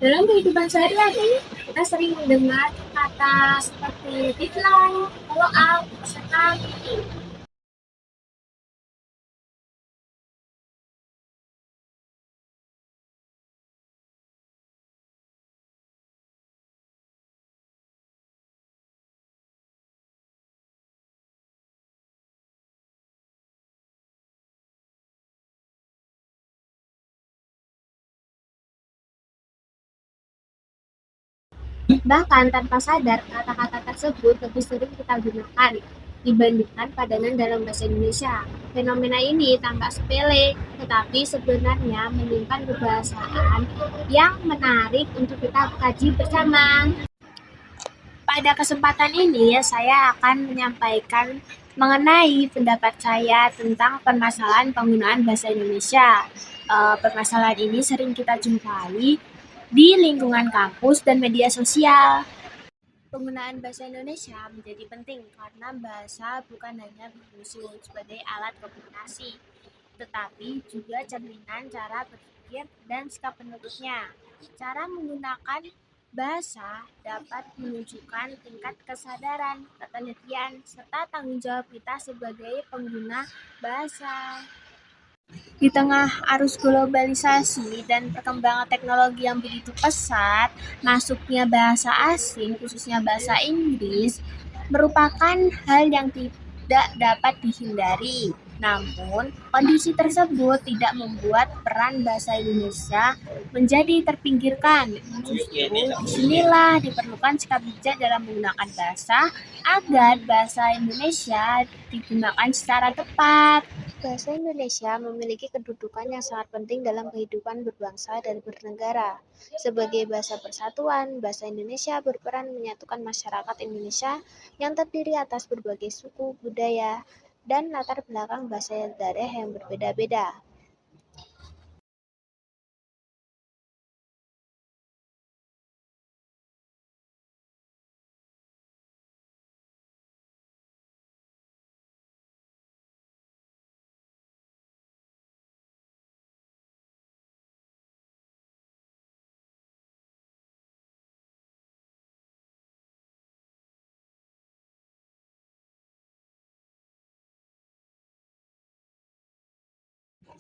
Dalam kehidupan sehari-hari, kita sering mendengar kata seperti deadline, follow up, pesan. Bahkan tanpa sadar, kata-kata tersebut lebih sering kita gunakan dibandingkan padanan dalam bahasa Indonesia. Fenomena ini tampak sepele, tetapi sebenarnya menyimpan kebahasaan yang menarik untuk kita kaji bersama. Pada kesempatan ini, saya akan menyampaikan mengenai pendapat saya tentang permasalahan penggunaan bahasa Indonesia. Permasalahan ini sering kita jumpai di lingkungan kampus dan media sosial. Penggunaan bahasa Indonesia menjadi penting karena bahasa bukan hanya berfungsi sebagai alat komunikasi, tetapi juga cerminan cara berpikir dan sikap penuturnya. Cara menggunakan bahasa dapat menunjukkan tingkat kesadaran, ketelitian, serta tanggung jawab kita sebagai pengguna bahasa. Di tengah arus globalisasi dan perkembangan teknologi yang begitu pesat, masuknya bahasa asing, khususnya bahasa Inggris, merupakan hal yang tidak dapat dihindari. Namun, kondisi tersebut tidak membuat peran bahasa Indonesia menjadi terpinggirkan. Justru disinilah diperlukan sikap bijak dalam menggunakan bahasa agar bahasa Indonesia digunakan secara tepat. Bahasa Indonesia memiliki kedudukan yang sangat penting dalam kehidupan berbangsa dan bernegara. Sebagai bahasa persatuan, bahasa Indonesia berperan menyatukan masyarakat Indonesia yang terdiri atas berbagai suku, budaya, dan latar belakang bahasa daerah yang berbeda-beda.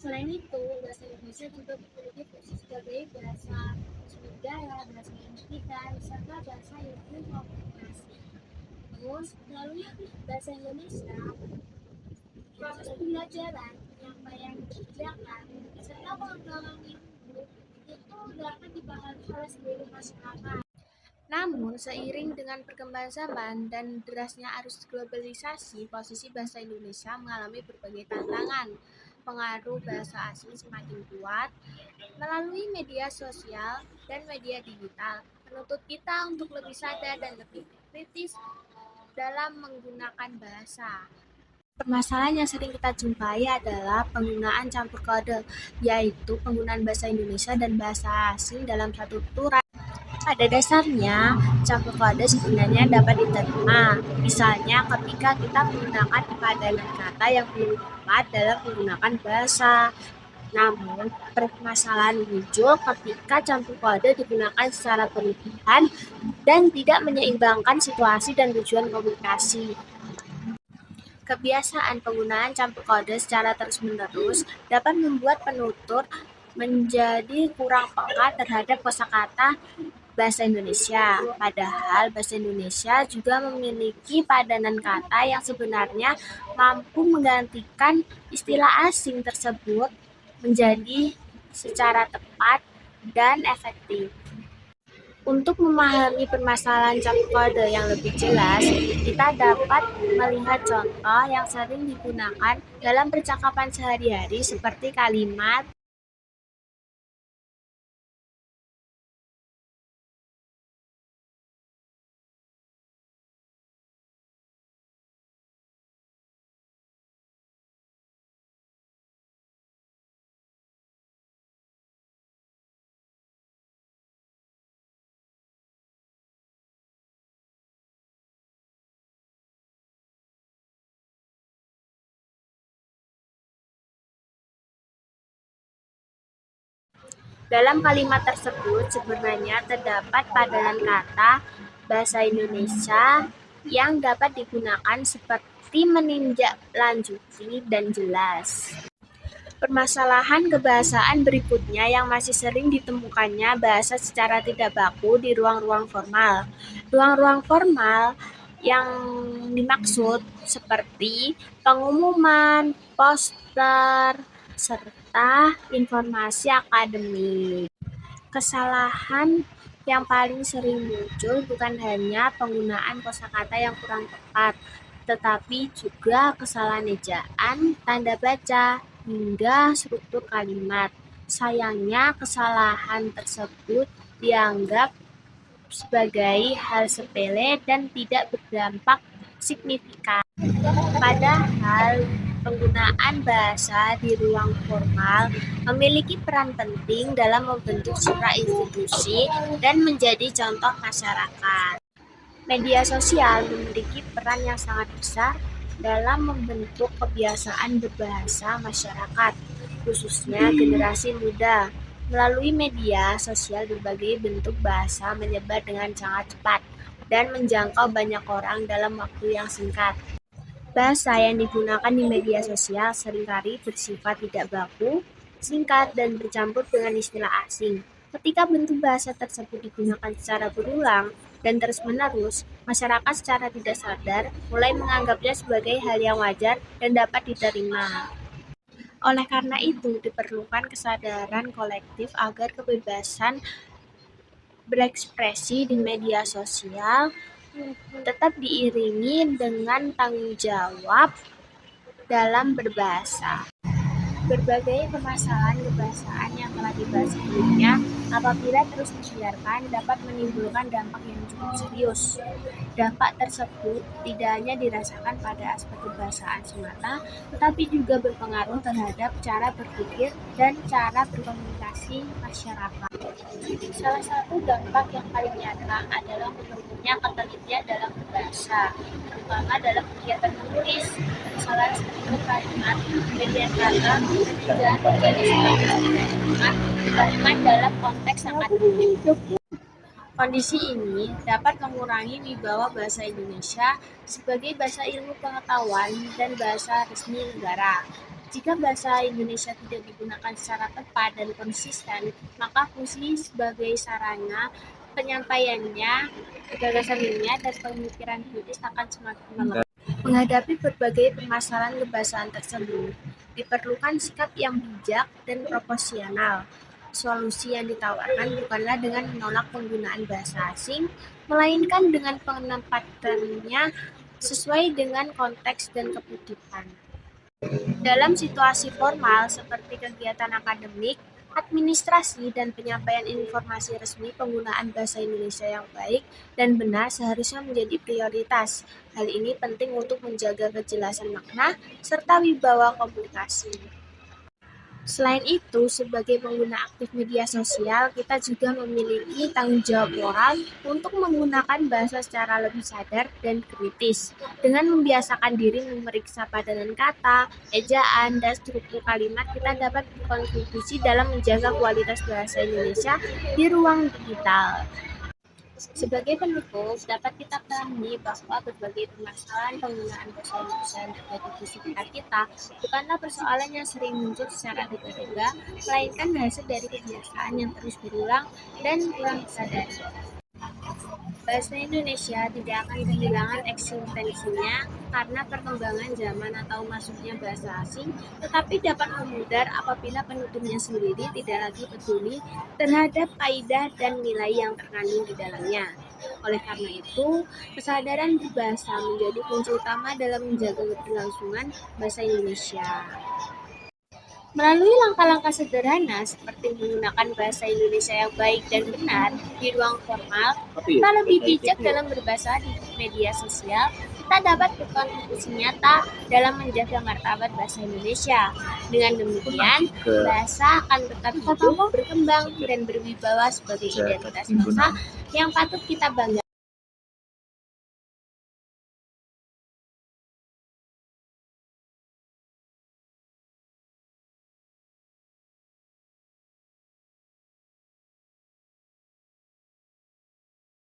Selain itu, bahasa Indonesia juga memiliki fungsi sebagai bahasa negara, bahasa pendidikan, serta bahasa ilmu komunikasi. Terus, melalui bahasa Indonesia, proses pembelajaran, penyampaian kebijakan, serta pengembangan ilmu itu dapat dipahami oleh seluruh masyarakat. Namun, seiring dengan perkembangan zaman dan derasnya arus globalisasi, posisi bahasa Indonesia mengalami berbagai tantangan. Pengaruh bahasa asing semakin kuat melalui media sosial dan media digital, menuntut kita untuk lebih sadar dan lebih kritis dalam menggunakan bahasa. Permasalahan yang sering kita jumpai adalah penggunaan campur kode, yaitu penggunaan bahasa Indonesia dan bahasa asing dalam satu tutur. Pada dasarnya, campur kode sebenarnya dapat diterima, misalnya ketika kita menggunakan padanan kata yang belum tepat dalam menggunakan bahasa. Namun, permasalahan muncul ketika campur kode digunakan secara berlebihan dan tidak menyeimbangkan situasi dan tujuan komunikasi. Kebiasaan penggunaan campur kode secara terus-menerus dapat membuat penutur menjadi kurang peka terhadap kosakata bahasa Indonesia. Padahal bahasa Indonesia juga memiliki padanan kata yang sebenarnya mampu menggantikan istilah asing tersebut menjadi secara tepat dan efektif. Untuk memahami permasalahan campur kode yang lebih jelas, kita dapat melihat contoh yang sering digunakan dalam percakapan sehari-hari seperti kalimat Dalam kalimat tersebut sebenarnya terdapat padanan kata bahasa Indonesia yang dapat digunakan seperti menindaklanjuti dan jelas. Permasalahan kebahasaan berikutnya yang masih sering ditemukannya bahasa secara tidak baku di ruang-ruang formal. Ruang-ruang formal yang dimaksud seperti pengumuman, poster, serta informasi akademik. Kesalahan yang paling sering muncul bukan hanya penggunaan kosakata yang kurang tepat, tetapi juga kesalahan ejaan, tanda baca, hingga struktur kalimat. Sayangnya, kesalahan tersebut dianggap sebagai hal sepele dan tidak berdampak signifikan. Padahal, penggunaan bahasa di ruang formal memiliki peran penting dalam membentuk citra institusi dan menjadi contoh masyarakat. Media sosial memiliki peran yang sangat besar dalam membentuk kebiasaan berbahasa masyarakat, khususnya generasi muda. Melalui media sosial, berbagai bentuk bahasa menyebar dengan sangat cepat dan menjangkau banyak orang dalam waktu yang singkat. Bahasa yang digunakan di media sosial seringkali bersifat tidak baku, singkat, dan bercampur dengan istilah asing. Ketika bentuk bahasa tersebut digunakan secara berulang dan terus-menerus, masyarakat secara tidak sadar mulai menganggapnya sebagai hal yang wajar dan dapat diterima. Oleh karena itu, diperlukan kesadaran kolektif agar kebebasan berekspresi di media sosial tetap diiringi dengan tanggung jawab dalam berbahasa. Berbagai permasalahan kebahasaan yang telah dibahas sebelumnya, apabila terus dibiarkan, dapat menimbulkan dampak yang cukup serius. Dampak tersebut tidak hanya dirasakan pada aspek kebahasaan semata, tetapi juga berpengaruh terhadap cara berpikir dan cara berkomunikasi masyarakat. Salah satu dampak yang paling nyata adalah menurunnya ketelitian dalam berbahasa, terutama dalam kegiatan menulis. Kesalahan struktur kalimat, pemilihan kata, dan kalimat dalam konteks akademik. Kondisi ini dapat mengurangi wibawa bahasa Indonesia sebagai bahasa ilmu pengetahuan dan bahasa resmi negara. Jika bahasa Indonesia tidak digunakan secara tepat dan konsisten, maka fungsi sebagai sarana penyampaiannya, gagasan ilmiah, dan pemikiran kritis akan semakin melemah. Menghadapi berbagai permasalahan kebahasaan tersebut, diperlukan sikap yang bijak dan proporsional. Solusi yang ditawarkan bukanlah dengan menolak penggunaan bahasa asing, melainkan dengan penempatannya sesuai dengan konteks dan kebutuhan. Dalam situasi formal seperti kegiatan akademik, administrasi, dan penyampaian informasi resmi, penggunaan bahasa Indonesia yang baik dan benar seharusnya menjadi prioritas. Hal ini penting untuk menjaga kejelasan makna serta wibawa komunikasi. Selain itu, sebagai pengguna aktif media sosial, kita juga memiliki tanggung jawab moral untuk menggunakan bahasa secara lebih sadar dan kritis. Dengan membiasakan diri memeriksa padanan kata, ejaan, dan struktur kalimat, kita dapat berkontribusi dalam menjaga kualitas bahasa Indonesia di ruang digital. Sebagai penutup, dapat kita pahami bahwa berbagai permasalahan penggunaan bahasa Indonesia yang terjadi di sekitar kita bukanlah persoalan yang sering muncul secara tiba-tiba, melainkan hasil dari kebiasaan yang terus berulang dan kurang disadari. Bahasa Indonesia tidak akan kehilangan eksistensinya karena perkembangan zaman atau masuknya bahasa asing, tetapi dapat memudar apabila penuturnya sendiri tidak lagi peduli terhadap kaidah dan nilai yang terkandung di dalamnya. Oleh karena itu, kesadaran berbahasa menjadi kunci utama dalam menjaga keberlangsungan bahasa Indonesia. Melalui langkah-langkah sederhana seperti menggunakan bahasa Indonesia yang baik dan benar di ruang formal, kita lebih bijak dalam berbahasa di media sosial, kita dapat berkontribusi nyata dalam menjaga martabat bahasa Indonesia. Dengan demikian, bahasa akan tetap hidup, berkembang, dan berwibawa sebagai identitas bangsa yang patut kita banggakan.